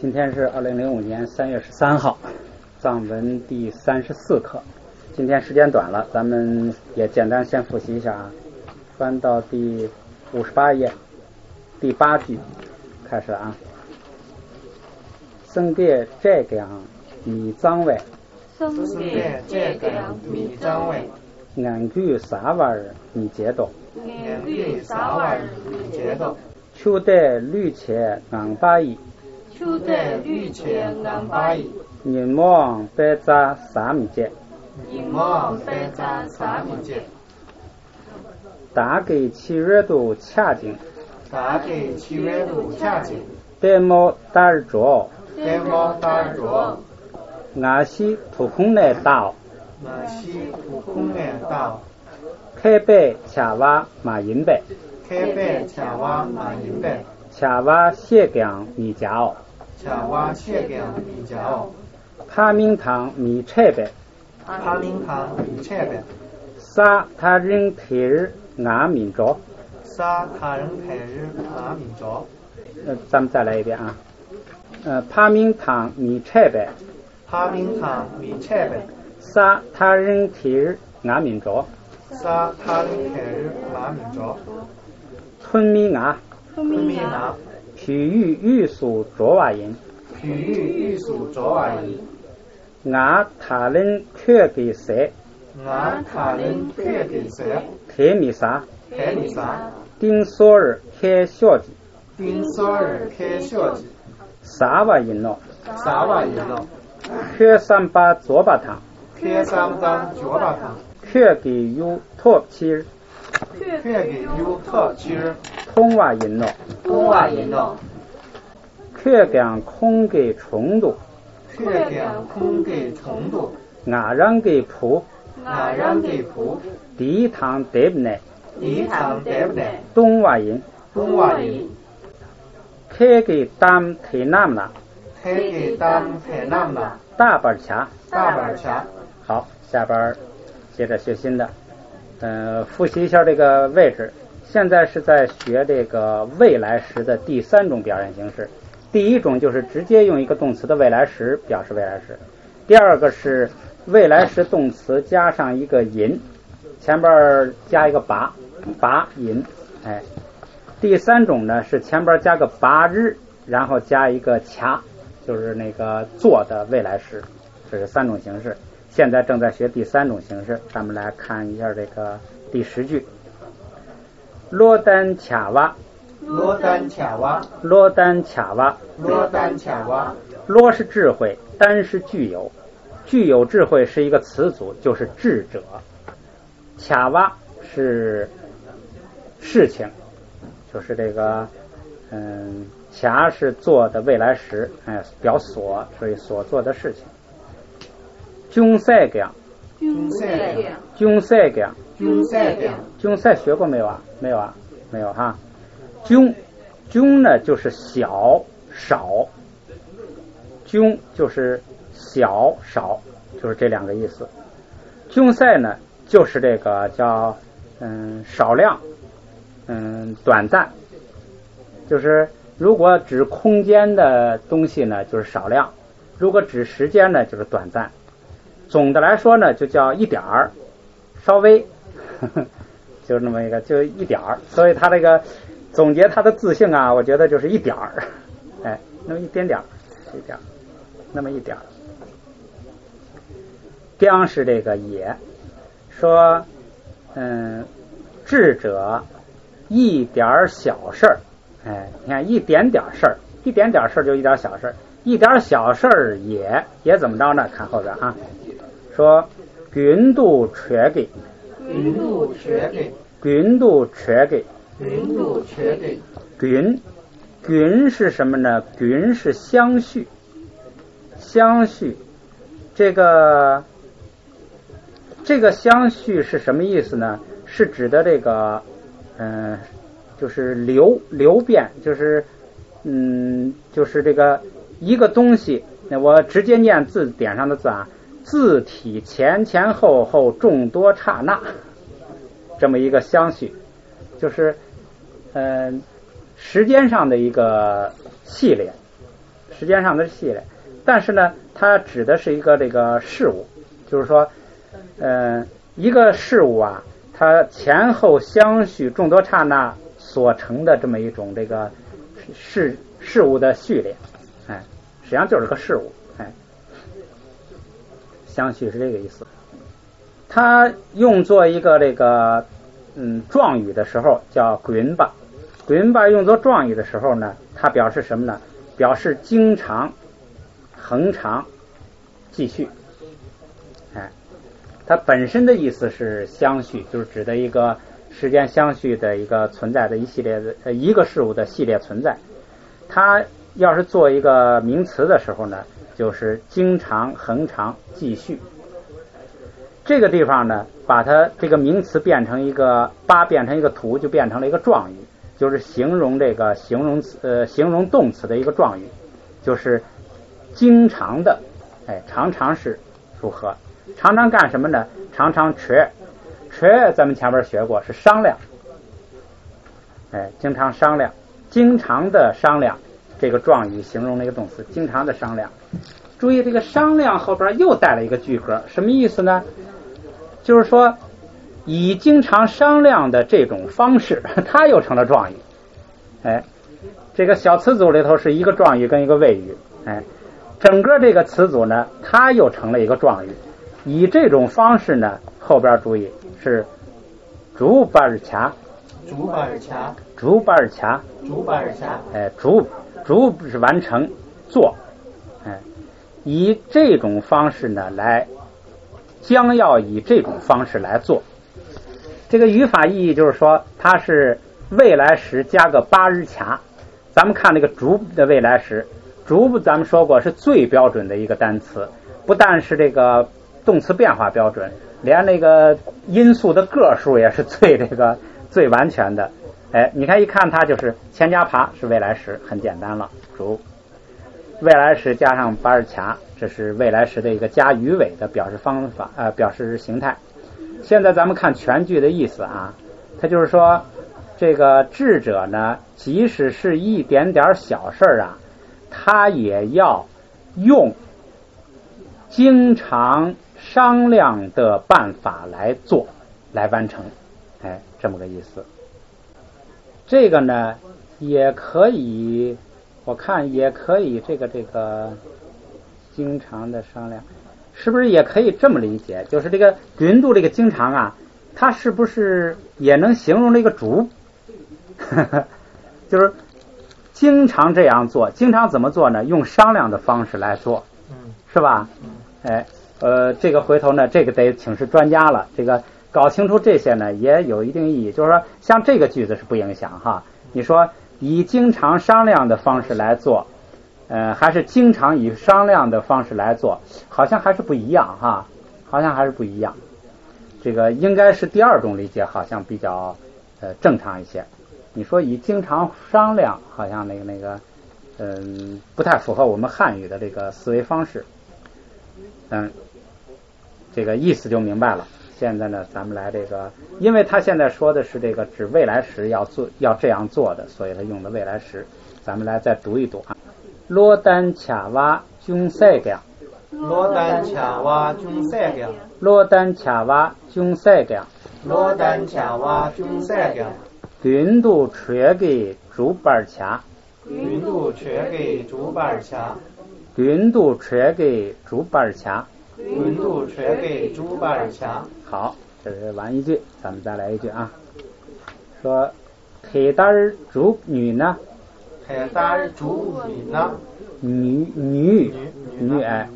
今天是2005年3月13号，藏文第34课。今天时间短了，咱们也简单先复习一下啊。翻到第58页，第8句开始了啊。僧别这个样米藏位，僧别这个样米藏位，俺具啥玩意儿米节奏，俺具啥玩意儿米节奏，秋代绿切俺巴伊，秋代绿切俺巴伊，人望白扎啥米节，人望白扎啥米节，大概7月度恰景，大概7月度恰景，戴帽戴耳着，戴帽戴耳着，俺西土空来道，俺西土空来道，开背恰瓦马银背，开背恰瓦马银背，恰瓦谢江米家奥，恰瓦谢江米家奥，帕明堂米菜背，帕明堂米菜背，撒他人台日俺民着，撒他人台日俺民着。咱们再来一遍啊。帕明堂米菜背，帕明堂米菜背，撒他人台日俺民着，撒他人台日俺民着。吞米俺，吞米俺，譬喻玉素着瓦人，譬喻玉素着瓦人，俺他人却给谁？俺他人却给谁？台米啥？台米啥？丁索尔开小鸡，丁索尔开小鸡，啥瓦人咯？啥瓦人咯？却三把左巴汤，却三张脚巴汤，却给有托起，却给有特吃，通瓦人咯？通瓦人咯？却讲空给重度，却讲空给重度，俺让给普，俺让给普，第一堂对不对？一堂对不对？东瓦人，东瓦人，开给当台南了，开给当台南了，大板卡，大板卡。好，下边接着学新的，复习一下这个位置。现在是在学这个未来时的第3种表现形式。第一种就是直接用一个动词的未来时表示未来时，第二个是未来时动词加上一个引，前边加一个拔引，哎。第3种呢是前边加个拔日，然后加一个掐，就是那个做的未来时，这是3种形式。现在正在学第3种形式，咱们来看一下这个第10句。罗丹卡瓦，罗丹卡瓦，罗丹卡瓦，罗丹卡瓦。罗是智慧，丹是具有，具有智慧是一个词组，就是智者。卡瓦是事情，就是这个卡是做的未来时，表所，所以所做的事情。军赛讲，军赛讲，军赛讲，军赛讲，军赛学过没有啊？没有啊，没有哈。军呢就是小少，军就是小少，就是这2个意思。军赛呢就是这个叫少量，短暂，就是如果指空间的东西呢就是少量，如果指时间呢就是短暂。总的来说呢就叫一点儿，稍微就那么一个，就一点儿。所以他这个总结他的自性啊，我觉得就是一点儿，哎，那么一点点儿，一点儿，那么一点儿。将是这个也说，智者一点小事儿，哎，你看一点点事儿，一点点事儿就一点小事儿，一点小事儿也怎么着呢？看后边啊，说云度缺给，云度缺给，云度缺给，云度缺给。云是什么呢？云是相续，相续，这个相续是什么意思呢？是指的这个就是流变，就是就是这个一个东西，我直接念字典上的字啊，字体前前后后众多刹那，这么一个相续，就是时间上的一个系列，时间上的系列。但是呢，它指的是一个这个事物，就是说，一个事物啊，它前后相续众多刹那所成的这么一种这个事物的序列，哎，实际上就是个事物，哎，相续是这个意思。它用作一个这个状语的时候叫滚云吧，滚云吧用作状语的时候呢，它表示什么呢？表示经常、恒常、继续。哎，它本身的意思是相续，就是指的一个时间相续的一个存在的一系列的一个事物的系列存在。它要是做一个名词的时候呢，就是经常、恒常、继续。这个地方呢，把它这个名词变成一个变成一个图，就变成了一个状语，就是形容这个形容动词的一个状语，就是经常的，哎，常常是如何？常常干什么呢？常常缺，咱们前面学过是商量，哎，经常商量，经常的商量，这个状语形容那个动词，经常的商量。注意这个商量后边又带了一个句格，什么意思呢？就是说，以经常商量的这种方式，它又成了状语。哎，这个小词组里头是一个状语跟一个谓语，哎，整个这个词组呢，它又成了一个状语。以这种方式呢，后边注意是逐巴尔卡，哎，逐是完成做，哎，以这种方式呢将要以这种方式来做。这个语法意义就是说，它是未来时加个巴日卡。咱们看这个逐的未来时，逐咱们说过是最标准的一个单词，不但是这个动词变化标准，连那个因素的个数也是最完全的。哎，你看一看它就是前加爬是未来时，很简单了，逐未来时加上巴日卡，这是未来时的一个加语尾的表示方法，表示形态。现在咱们看全句的意思啊，它就是说，这个智者呢，即使是一点点小事啊，他也要用经常商量的办法来做，来完成，哎，这么个意思。这个呢，也可以，我看也可以，这个经常的商量，是不是也可以这么理解？就是这个云度这个经常啊，它是不是也能形容这个逐？就是经常这样做，经常怎么做呢？用商量的方式来做，是吧？哎，这个回头呢，这个得请示专家了。这个搞清楚这些呢，也有一定意义。就是说，像这个句子是不影响哈。你说以经常商量的方式来做，还是经常以商量的方式来做，好像还是不一样哈，好像还是不一样。这个应该是第二种理解，好像比较正常一些。你说以经常商量，好像那个不太符合我们汉语的这个思维方式。这个意思就明白了。现在呢，咱们来这个，因为他现在说的是这个指未来时要这样做的，所以他用的未来时。咱们来再读一读啊。罗丹卡瓦中塞格，罗丹卡瓦中塞格，罗丹卡瓦中塞格，罗丹卡瓦中塞格，云度吹给竹板卡，云度吹给竹板卡，云度吹给竹板卡，云度吹给竹板卡。好，这是完一句，咱们再来一句啊。说铁蛋儿竹女呢？铁蛋儿竹女呢？女哎，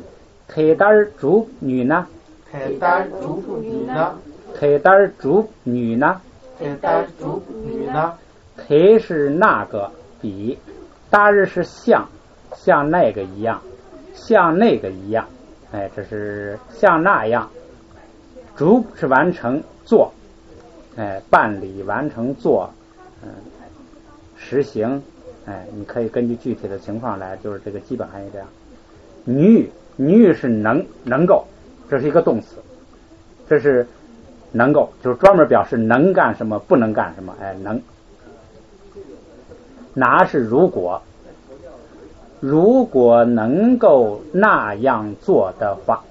铁蛋儿竹女呢？铁蛋儿竹女呢？铁蛋儿竹女呢？铁蛋儿竹女呢？铁是那个比，大日是像那个一样，像那个一样，哎，这是像那样。竹是完成做，哎，办理完成做，实行，哎，你可以根据具体的情况来，就是这个基本含义这样。女是能够，这是一个动词，这是能够，就是专门表示能干什么不能干什么，哎，能。拿是如果，如果能够那样做的话，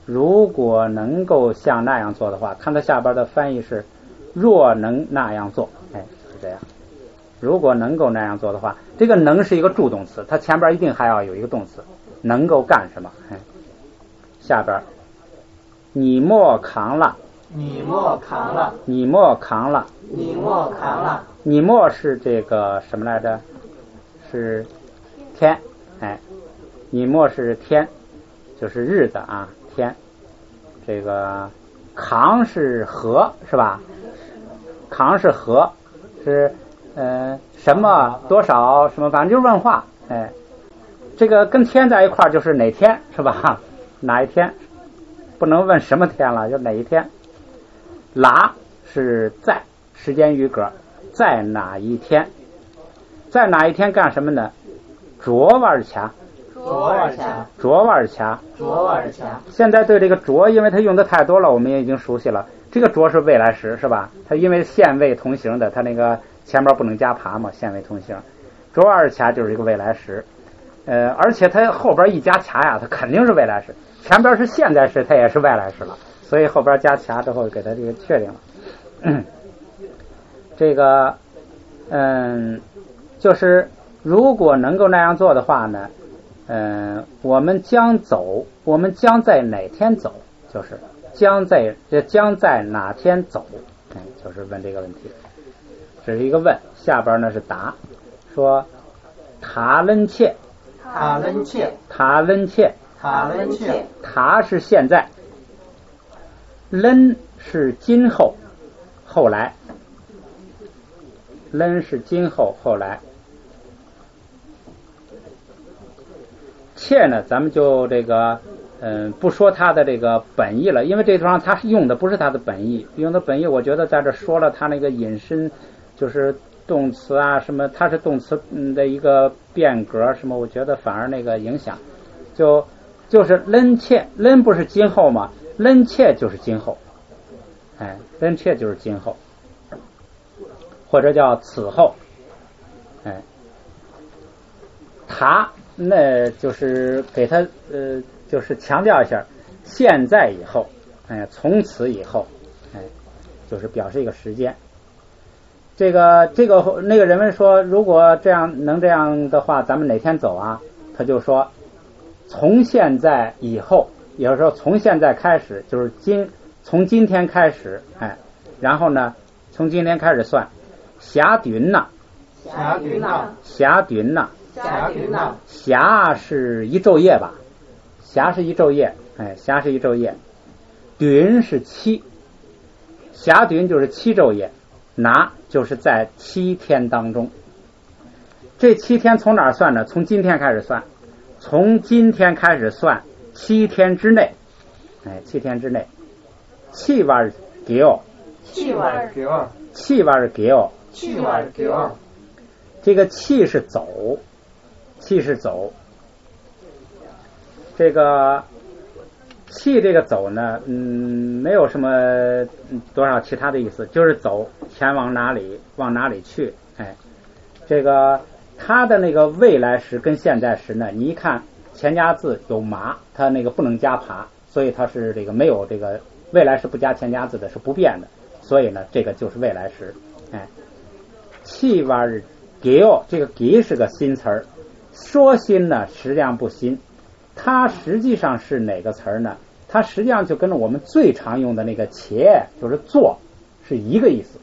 如果能够像那样做的话，看它下边的翻译是若能那样做，是这样。如果能够那样做的话，这个能是一个助动词，它前边一定还要有一个动词，能够干什么。下边你莫扛了，你莫扛了，你莫扛了，你莫扛了，你莫是这个什么来着？是天，你莫是天，就是日子啊，天。这个扛是和，是吧？扛是和，是什么多少什么，反正就是问话。这个跟天在一块儿就是哪天，是吧？哪一天？不能问什么天了，就哪一天。哪是在，时间余格，在哪一天？在哪一天干什么呢？昨晚掐，昨晚掐，昨晚掐，昨晚掐。现在对这个昨，因为它用的太多了，我们也已经熟悉了。这个昨是未来时，是吧？它因为现未同形的，它那个前面不能加爬嘛，现未同形。昨晚掐就是一个未来时，而且它后边一加掐呀，它肯定是未来时。前边是现在时，它也是未来时了，所以后边加掐之后给它这个确定了。这个就是如果能够那样做的话呢，我们将走，我们将在哪天走，就是将在哪天走，就是问这个问题，这是一个问，下边呢是答，说他人切，他人切，他人切，他人切。他是现在，人是今后，后来，人是今后后来。切呢，咱们就这个不说它的这个本意了，因为这地方它用的不是它的本意，用的本意我觉得在这说了它那个引申，就是动词啊什么，它是动词的一个变革什么，我觉得反而那个影响，就是人切，人不是今后吗？人切就是今后，人切就是今后，或者叫此后，他那就是给他就是强调一下，现在以后，从此以后，就是表示一个时间。这个那个人们说，如果这样能这样的话，咱们哪天走啊？他就说，从现在以后，也就是说从现在开始，就是从今天开始，然后呢，从今天开始算，下旬呐，下旬呐，下旬呐。下旬呐，霞是一昼夜吧？霞是一昼夜，霞是一昼夜。旬是7，霞旬就是7昼夜，拿就是在7天当中。这7天从哪儿算呢？从今天开始算，从今天开始算7天之内，7天之内。7晚给哦7晚给哦，7晚给哦，7晚给哦。这个7是走。气是走，这个气这个走呢，没有什么多少其他的意思，就是走，前往哪里，往哪里去。这个它的那个未来时跟现在时呢，你一看前加字有麻，它那个不能加爬，所以它是这个没有这个未来时不加前加字的是不变的，所以呢，这个就是未来时。气晚给哦，这个给是个新词儿。说新呢，实际上不新，它实际上是哪个词儿呢？它实际上就跟着我们最常用的那个且，就是做，是一个意思，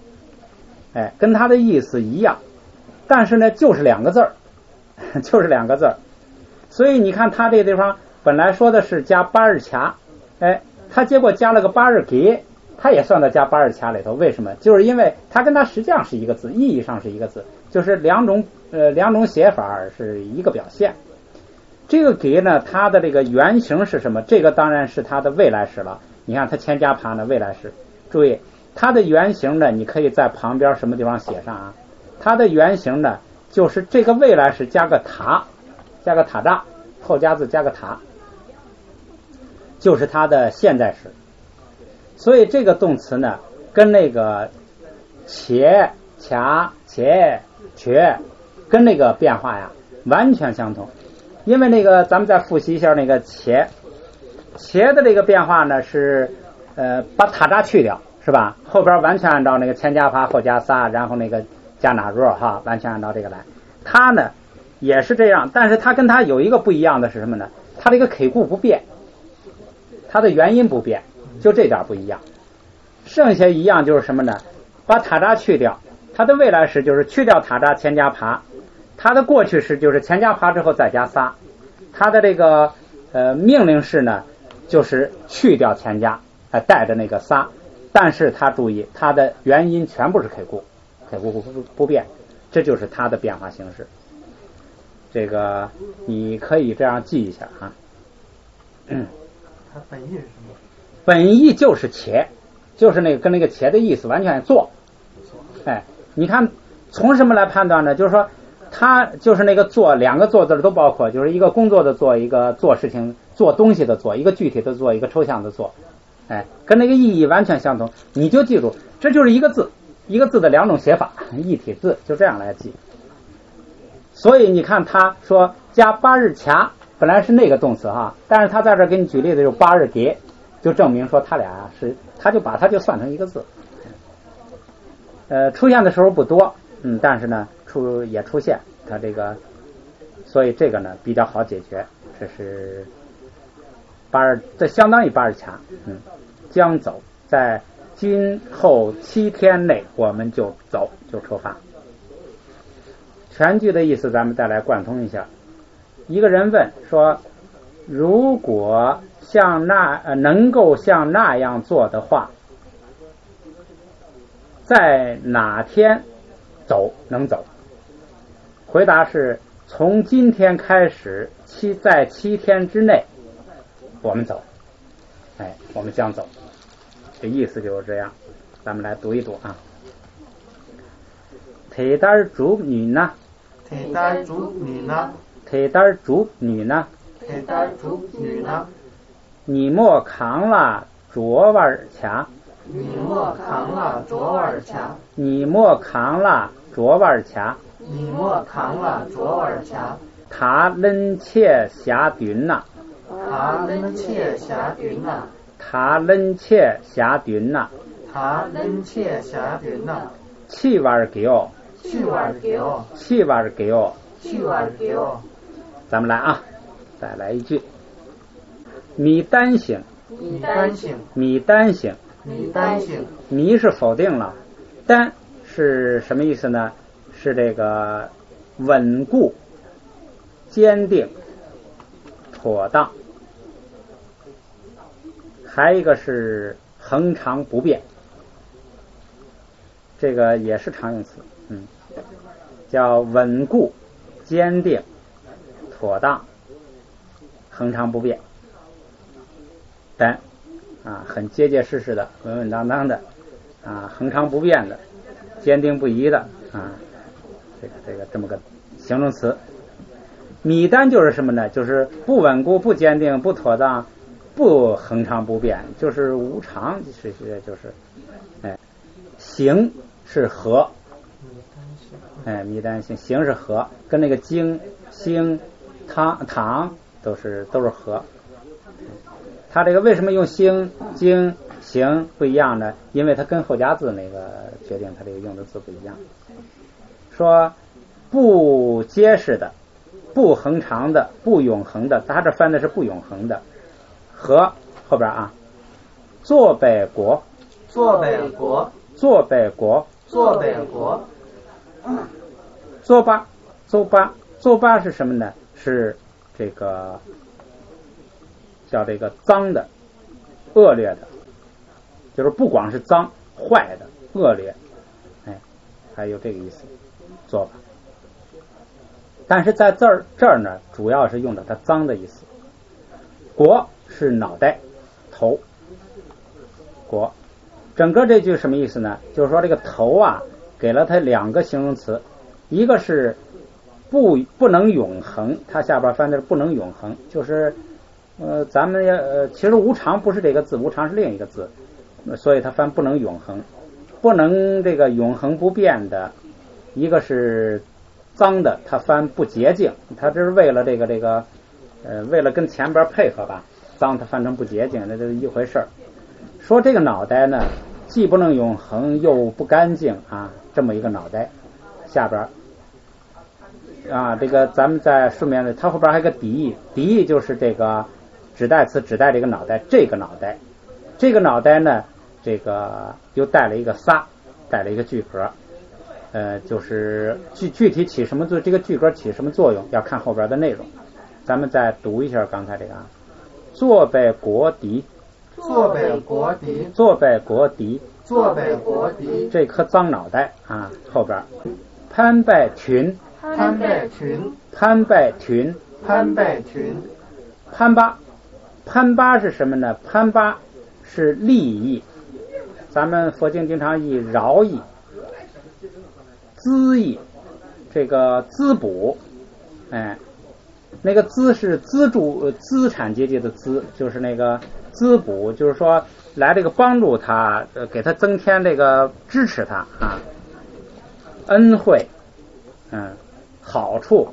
跟它的意思一样，但是呢，就是2个字儿，就是2个字儿。所以你看，它这个地方本来说的是加8日卡，它结果加了个8日给，它也算到加8日卡里头。为什么？就是因为它跟它实际上是一个字，意义上是一个字，就是两种写法是一个表现。这个给呢，它的这个原型是什么？这个当然是它的未来时了。你看它前加爬呢，未来时。注意，它的原型呢，你可以在旁边什么地方写上啊？它的原型呢，就是这个未来时加个塔，加个塔扎，后加字加个塔，就是它的现在时。所以这个动词呢，跟那个且、且、跟那个变化呀，完全相同。因为那个咱们再复习一下那个茄的这个变化呢是把塔扎去掉是吧？后边完全按照那个前加爬后加撒，然后那个加纳若哈，完全按照这个来。它呢也是这样，但是它跟它有一个不一样的是什么呢？它这个 K 固不变，它的元音不变，就这点不一样。剩下一样就是什么呢？把塔扎去掉，它的未来时就是去掉塔扎前加爬，它的过去时就是前加爬之后再加撒，它的这个命令式呢就是去掉前加，带着那个撒，但是它注意它的元音全部是 K 固不变，这就是它的变化形式。这个你可以这样记一下啊。它本意是什么？本意就是茄，就是那个跟那个茄的意思完全做。哎，你看从什么来判断呢？就是说它就是那个做，两个做字都包括，就是一个工作的做，一个做事情做东西的做，一个具体的做，一个抽象的做。哎，跟那个意义完全相同，你就记住，这就是一个字的两种写法，一体字，就这样来记。所以你看他说加八日卡，本来是那个动词哈，但是他在这给你举例子就是八日给，就证明说他俩是，他就把它就算成一个字。出现的时候不多，但是呢也出现，它这个，所以这个呢比较好解决。这是这相当于八日卡，将走，在今后7天内我们就走，就出发。全句的意思咱们再来贯通一下。一个人问说，如果能够像那样做的话，在哪天能走？回答是从今天开始，在7天之内我们走。我们将走，这意思就是这样。咱们来读一读啊。铁蛋主女呢？铁蛋主女呢？铁蛋主女呢？铁蛋主女呢？你莫扛了卓瓦尔卡。你莫扛了卓瓦尔卡。你莫扛了卓瓦尔卡。你莫扛了卓瓦尔卡。他冷切下dun呐。他冷切下dun呐。他冷切下dun呐。他冷切下dun呐。七瓦给我。七瓦给我。七瓦给我。七瓦给我。咱们来啊，再来一句。米单性。米单性。米单性。米单性。米是否定了，单是什么意思呢？是这个稳固、坚定、妥当。还一个是恒常不变，这个也是常用词，叫稳固、坚定、妥当、恒常不变。单很结结实实的，稳稳当当的恒常不变的，坚定不移的这个这么个形容词。米单就是什么呢？就是不稳固、不坚定、不妥当、不恒常不变，就是无常，就是形是和，米单形，形是和，跟那个经、星、堂都是和。它这个为什么用星、经、形不一样呢？因为它跟后加字那个决定它这个用的字不一样。说不结实的、不恒常的、不永恒的，它这翻的是不永恒的。和后边坐北国。坐北国。坐北国。坐北国。坐巴是什么呢？是这个叫这个脏的、恶劣的，就是不光是脏、坏的、恶劣，还有这个意思，做法。但是在这儿呢，主要是用的它脏的意思。国是脑袋、头，国。整个这句什么意思呢？就是说这个头给了它两个形容词，一个是不能永恒，它下边翻的是不能永恒，就是咱们其实无常不是这个字，无常是另一个字，所以它翻不能永恒，不能这个永恒不变的。一个是脏的它翻不洁净，它这是为了为了跟前边配合吧，脏它翻成不洁净，这是一回事儿。说这个脑袋呢，既不能永恒又不干净啊，这么一个脑袋，下边啊，这个咱们在顺便的，它后边还有个敌意，敌意就是这个指代词指代这个脑袋，这个脑袋呢，这个又带了一个撒，带了一个句格，就是具体起什么作，这个句格起什么作用，要看后边的内容。咱们再读一下刚才这个啊，坐北国敌，坐北国敌，坐北国敌，坐北国敌，这颗脏脑袋啊，后边潘拜群，潘拜群，潘拜群，潘拜群，潘巴，潘巴是什么呢？潘巴是利益，咱们佛经经常以饶益、资益，这个滋补，那个资是资助资产阶级的资，就是那个滋补，就是说来这个帮助他，给他增添这个支持他啊，恩惠，好处，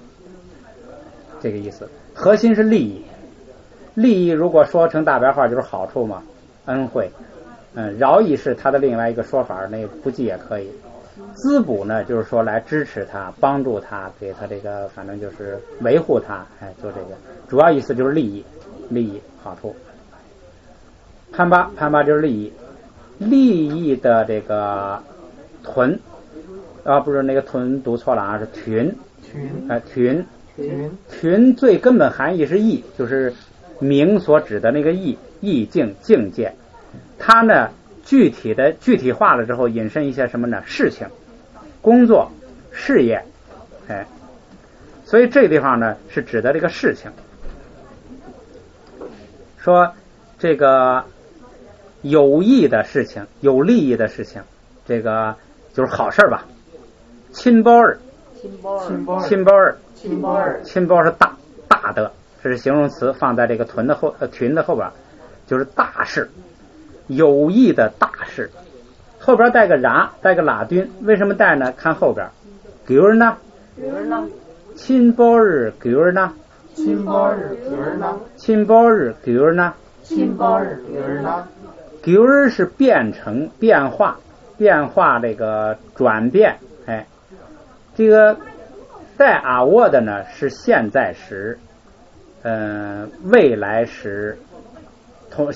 这个意思。核心是利益，利益如果说成大白话就是好处嘛，恩惠。饶益是他的另外一个说法，那不记也可以。滋补呢，就是说来支持他、帮助他，给他这个，反正就是维护他，就这个主要意思就是利益、好处。潘巴就是利益的这个屯啊，不是那个屯读错了啊，是群最根本含义是意，就是名所指的那个意境境界。它呢具体化了之后，引申一些什么呢？事情、工作、事业，所以这个地方呢是指的这个事情。说这个有益的事情、有利益的事情，这个就是好事吧。亲包儿是大的，这是形容词，放在这个群的后边，就是大事。有益的大事，后边带个拉丁，为什么带呢？看后边，给儿呢？亲包日给儿呢？给儿是变化这个转变，这个带阿沃的呢是现在时，未来时，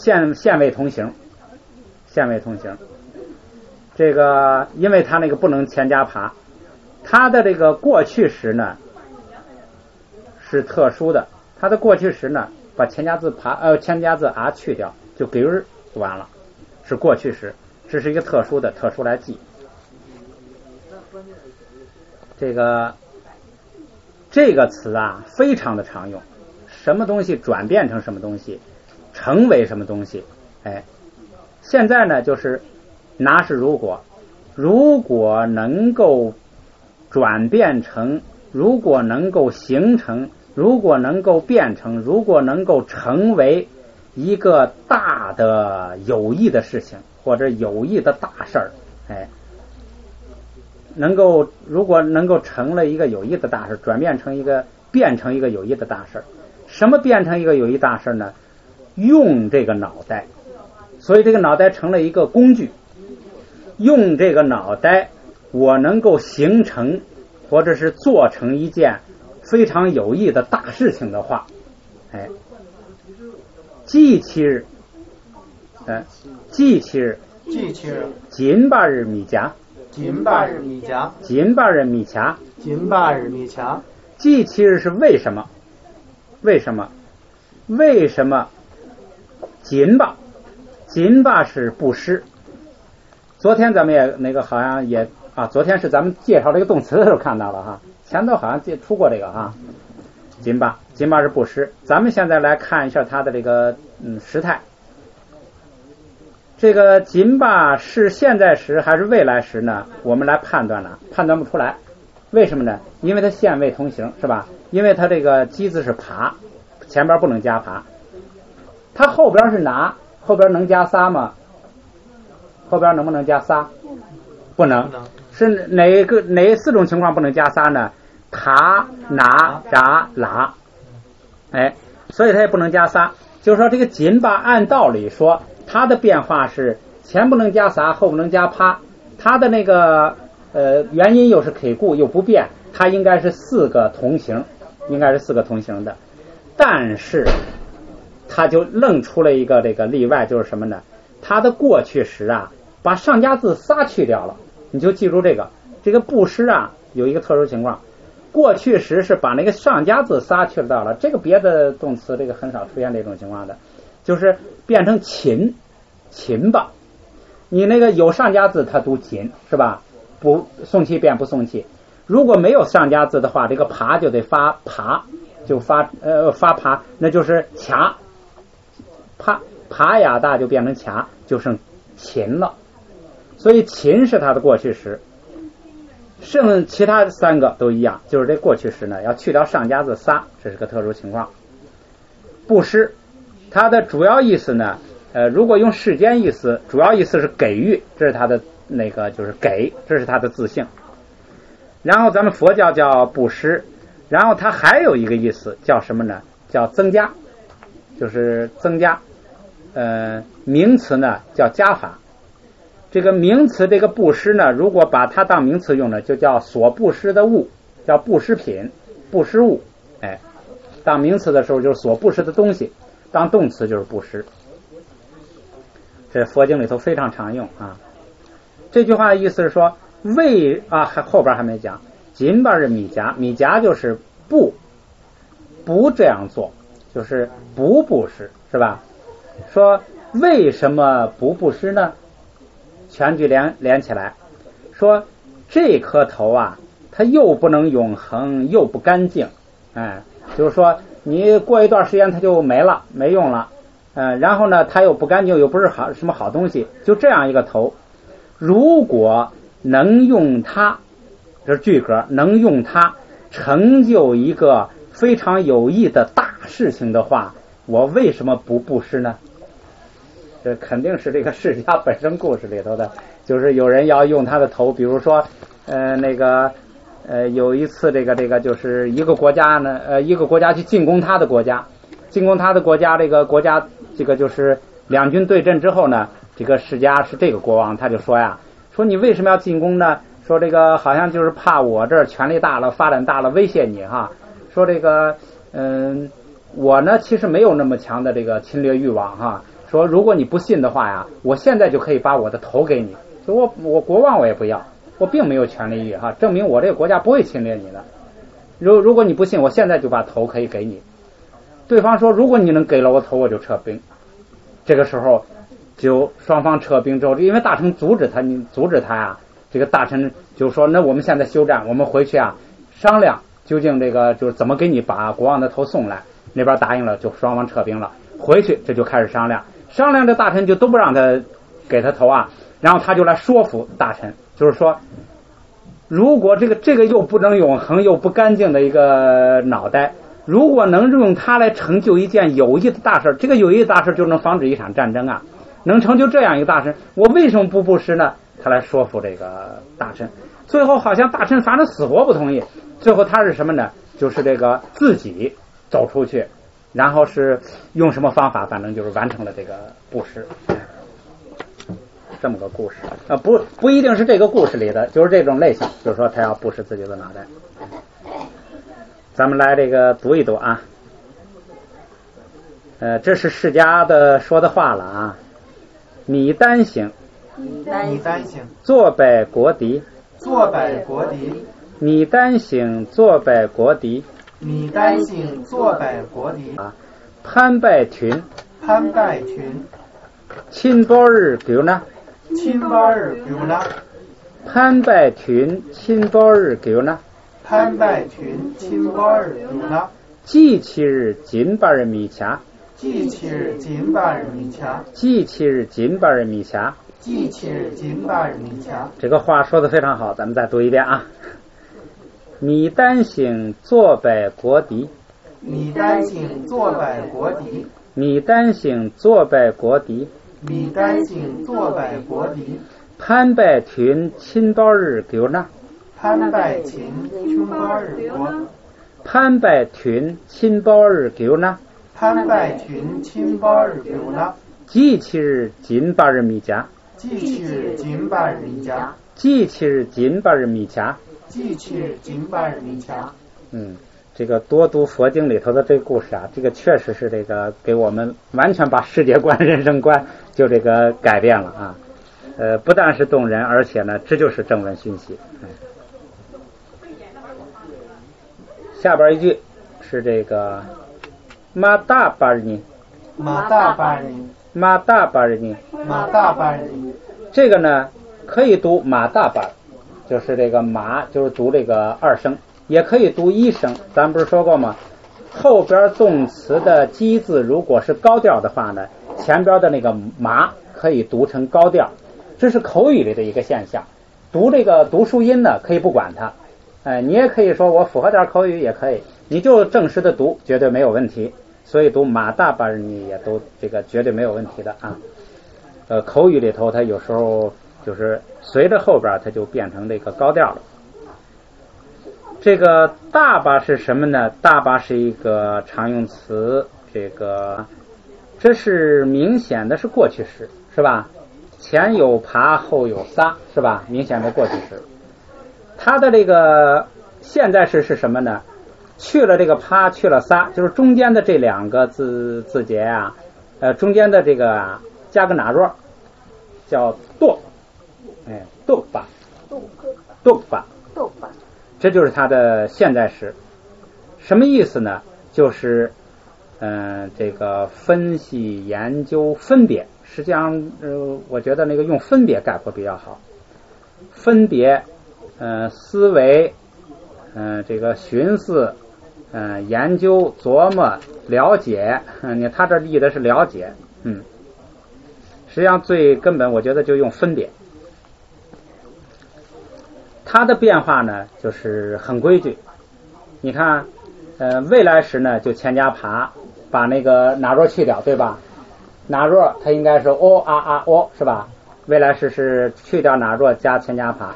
现未同形。这个因为它那个不能前加爬，它的这个过去时呢是特殊的，它的过去时呢把前加字啊去掉，就给日完了，是过去时，这是一个特殊来记。这个词啊非常的常用，什么东西转变成什么东西，成为什么东西，现在呢就是拿是如果能够转变成，如果能够形成，如果能够变成，如果能够成为一个大的有益的事情，或者有益的大事儿，如果能够成了一个有益的大事，变成一个有益的大事，什么变成一个有益大事呢？用这个脑袋，所以这个脑袋成了一个工具，用这个脑袋我能够形成或者是做成一件非常有益的大事情的话，记其日金巴日米夹，记其日是为什么金巴是布施。昨天咱们也那个好像也昨天是咱们介绍这个动词的时候看到了哈，前头好像出过这个哈。金巴是布施。咱们现在来看一下它的这个时态。这个金巴是现在时还是未来时呢？我们来判断不出来。为什么呢？因为它现未同形，是吧？因为它这个基字是爬，前边不能加爬。它后边是拿，后边能加撒吗？后边能不能加撒？不能。是哪4种情况不能加撒呢？塔拿扎拉，哎，所以它也不能加撒。就是说这个紧吧，按道理说它的变化是前不能加撒，后不能加趴，它的那个原因又是给固又不变，它应该是4个同形，应该是4个同形的。但是它就愣出了一个这个例外，就是什么呢？它的过去时啊，把上加字撒去掉了。你就记住这个布施啊，有一个特殊情况，过去时是把那个上加字撒去掉了。这个别的动词这个很少出现这种情况的，就是变成勤吧。你那个有上加字，它读勤是吧？不送气变不送气。如果没有上加字的话，这个爬就得发爬，就发爬，那就是卡。爬呀大就变成卡，就剩勤了。所以勤是它的过去时，剩其他3个都一样，就是这过去时呢要去掉上加字撒，这是个特殊情况。布施它的主要意思呢，如果用世间意思，主要意思是给予，这是它的那个就是给，这是它的自性。然后咱们佛教叫布施，然后它还有一个意思叫什么呢？叫增加，就是增加。名词呢叫加法。这个名词这个布施呢，如果把它当名词用呢，就叫所布施的物，叫布施品、布施物。哎，当名词的时候就是所布施的东西，当动词就是布施。这佛经里头非常常用啊。这句话的意思是说，后边还没讲，紧巴是米夹，米夹就是不这样做，就是不布施，是吧？说为什么不布施呢？全句连起来，说这颗头啊，它又不能永恒，又不干净，哎，就是说你过一段时间它就没了，没用了，然后呢，它又不干净，又不是什么好东西，就这样一个头，如果能用它，这是句格，能用它成就一个非常有益的大事情的话，我为什么不布施呢？这肯定是这个释迦本身故事里头的，就是有人要用他的头，比如说有一次这个就是一个国家呢，一个国家去进攻他的国家，这个国家这个就是两军对阵之后呢，这个释迦是这个国王，他就说呀，说你为什么要进攻呢？说这个好像就是怕我这儿权力大了，发展大了，威胁你哈。说这个我呢其实没有那么强的这个侵略欲望哈。说如果你不信的话呀，我现在就可以把我的头给你，就我国王我也不要，我并没有权利欲哈，证明我这个国家不会侵略你的。如果你不信，我现在就把头可以给你。对方说如果你能给了我头，我就撤兵。这个时候就双方撤兵之后，因为大臣阻止他呀，这个大臣就说那我们现在休战，我们回去啊商量究竟这个就是怎么给你把国王的头送来。那边答应了，就双方撤兵了。回去这就开始商量，这大臣就都不让他给他头啊，然后他就来说服大臣，就是说如果这个又不能永恒又不干净的一个脑袋，如果能用它来成就一件有益的大事，这个有益的大事就能防止一场战争啊，能成就这样一个大事，我为什么不布施呢？他来说服这个大臣，最后好像大臣反正死活不同意，最后他是什么呢？就是这个自己走出去，然后是用什么方法，反正就是完成了这个布施，这么个故事啊，不一定是这个故事里的，就是这种类型，就是说他要布施自己的脑袋。咱们来这个读一读啊，这是释迦的说的话了啊。米丹行，坐拜国敌，米丹行，坐拜国敌，啊，潘拜群，亲波日久呢，潘拜群，亲波日久呢，祭其日金巴日米卡，这个话说的非常好，咱们再读一遍啊。米丹行坐拜国敌，潘拜群亲包日久呢，潘拜群亲包日国，潘拜群亲包日교나，潘拜群亲包日교나，기칠 진바를 미자， 기칠 진바를 미자， 기칠 진바를 미자， 기칠 진바를 미자。这个多读佛经里头的这个故事啊，这个确实是这个给我们完全把世界观、人生观就这个改变了啊。不但是动人，而且呢，这就是正文讯息。下边一句是这个马大巴尼，马大巴尼，马大巴尼，马大巴尼。这个呢可以读马大巴，就是这个马，就是读这个二声。也可以读一声，咱不是说过吗？后边动词的基字如果是高调的话呢，前边的那个麻可以读成高调，这是口语里的一个现象。读这个读书音呢，可以不管它，你也可以说我符合点口语也可以，你就正式的读，绝对没有问题。所以读马大巴你也都这个绝对没有问题的啊。口语里头它有时候就是随着后边它就变成这个高调了。这个大巴是什么呢？大巴是一个常用词，这是明显的是过去时，是吧？前有爬后有撒，是吧？明显的过去时。它的这个现在时是什么呢？去了这个爬，去了撒，就是中间的这两个字节啊，中间的这个啊加个哪弱，叫剁，剁吧，剁吧。这就是它的现在时，什么意思呢？就是这个分析、研究、分别。实际上我觉得那个用分别概括比较好。分别思维这个寻思研究、琢磨、了解，他这译的是了解，实际上最根本我觉得就用分别。它的变化呢，就是很规矩。你看，未来时呢就前加爬，把那个哪弱去掉，对吧？哪弱它应该是哦啊啊哦，是吧？未来时是去掉哪弱加前加爬。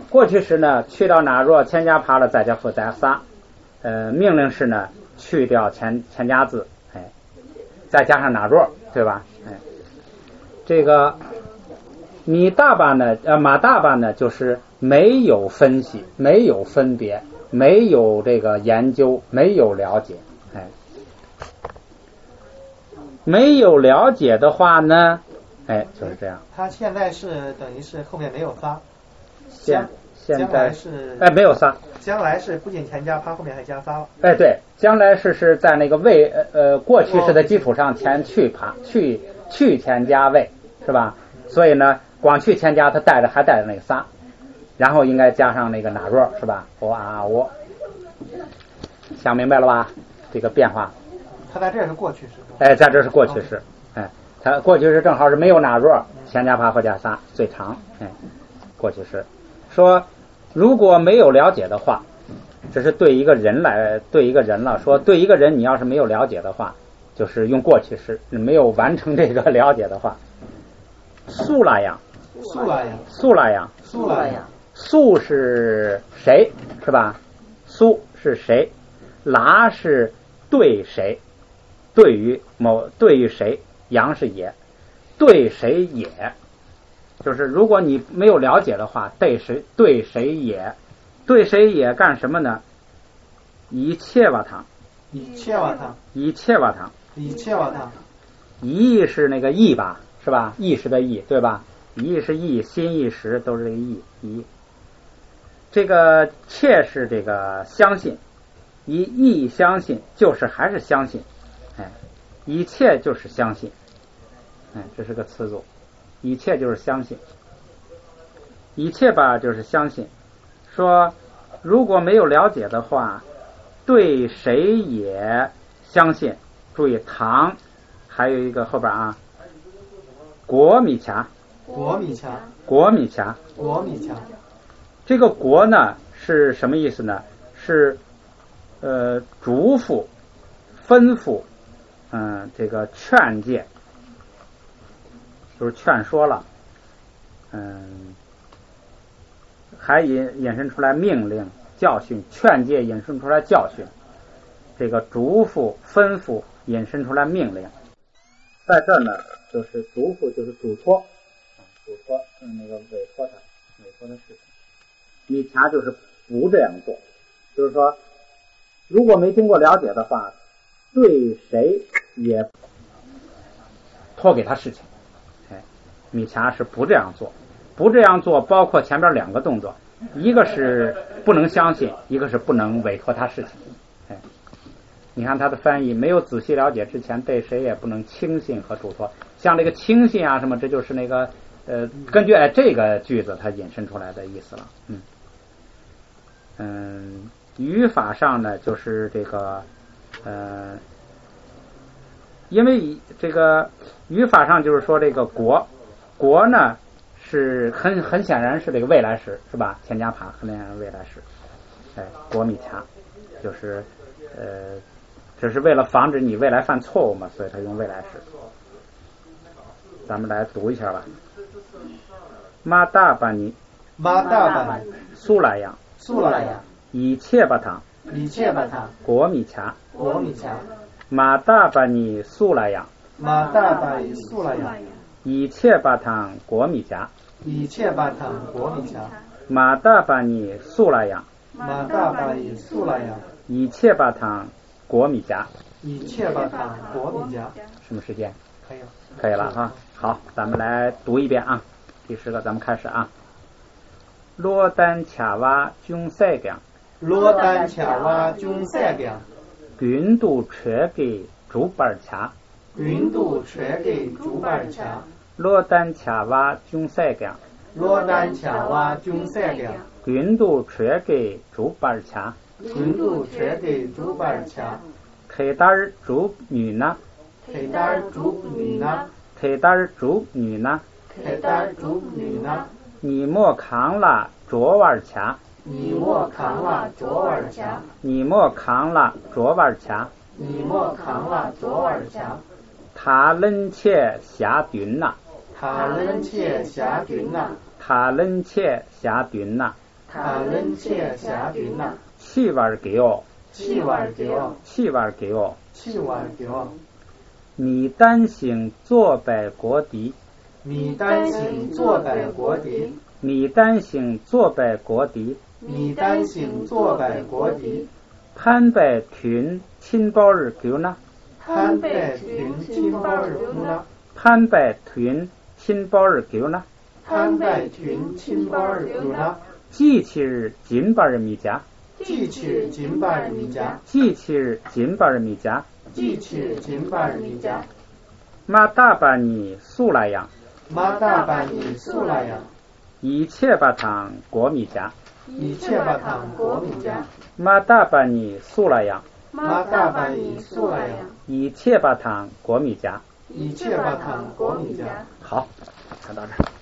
过去时呢去掉哪弱前加爬了再加复再撒。命令式呢去掉前加字，再加上哪弱，对吧？这个米大巴呢，马大巴呢，就是没有分析，没有分别，没有这个研究，没有了解，没有了解的话呢，就是这样。它现在是等于是后面没有发，现在是没有撒，将来是不仅前加发，后面还加发了。对，将来是在那个过去式的基础上前去爬去前加位，是吧？所以呢，光去前加它还带着那个撒，然后应该加上那个哪弱，是吧？哦啊哦，想明白了吧？这个变化。它在这是过去式。在这是过去式。它过去式正好是没有哪弱，前加爬后加撒最长。过去式说如果没有了解的话，这是对一个人了，说对一个人你要是没有了解的话，就是用过去式，没有完成这个了解的话。苏拉扬，苏是谁，是吧？苏是谁？拉是对谁？对于谁？扬是也，对谁也？就是如果你没有了解的话，对谁也干什么呢？一切瓦堂，一是那个意吧，是吧？意识的意，对吧？意是意，心意识都是这个意。这个切是这个相信，意相信就是还是相信，一切就是相信，这是个词组，一切就是相信，一切吧就是相信。说如果没有了解的话，对谁也相信。注意唐还有一个后边啊，国米卡，这个国呢是什么意思呢？是嘱咐、吩咐，这个劝诫，就是劝说了，还引申出来命令、教训；劝诫引申出来教训；这个嘱咐、吩咐引申出来命令。在这呢，就是嘱咐，就是嘱托，嘱托那个委托的事情。米查就是不这样做，就是说，如果没经过了解的话，对谁也托给他事情。米查是不这样做，不这样做包括前边2个动作，一个是不能相信，一个是不能委托他事情。你看他的翻译，没有仔细了解之前，对谁也不能轻信和嘱托。像这个轻信啊什么，这就是那个根据这个句子它引申出来的意思了。语法上呢，就是这个因为这个语法上就是说这个国呢是很显然是这个未来时，是吧？前加帕很显然未来时。国米查就是这是为了防止你未来犯错误嘛，所以他用未来时。咱们来读一下吧。马达巴尼苏拉扬一切巴唐国米查马达巴尼苏拉扬一切巴唐国米加马达巴尼苏拉扬一切巴唐国米加什么时间？可以了哈。好，咱们来读一遍啊。第10个咱们开始啊。罗丹恰瓦军赛gang军都吹给主板卡罗丹恰瓦军赛gang军都吹给主板卡黑达尔主女呢你莫扛了卓瓦卡他冷切下顿呐气味给我你担心坐败国敌潘拜群亲包日狗呢机器日金巴日米加马达巴尼苏拉扬一切巴唐国米加马达巴尼苏拉扬一切巴唐国米加好，看到这儿。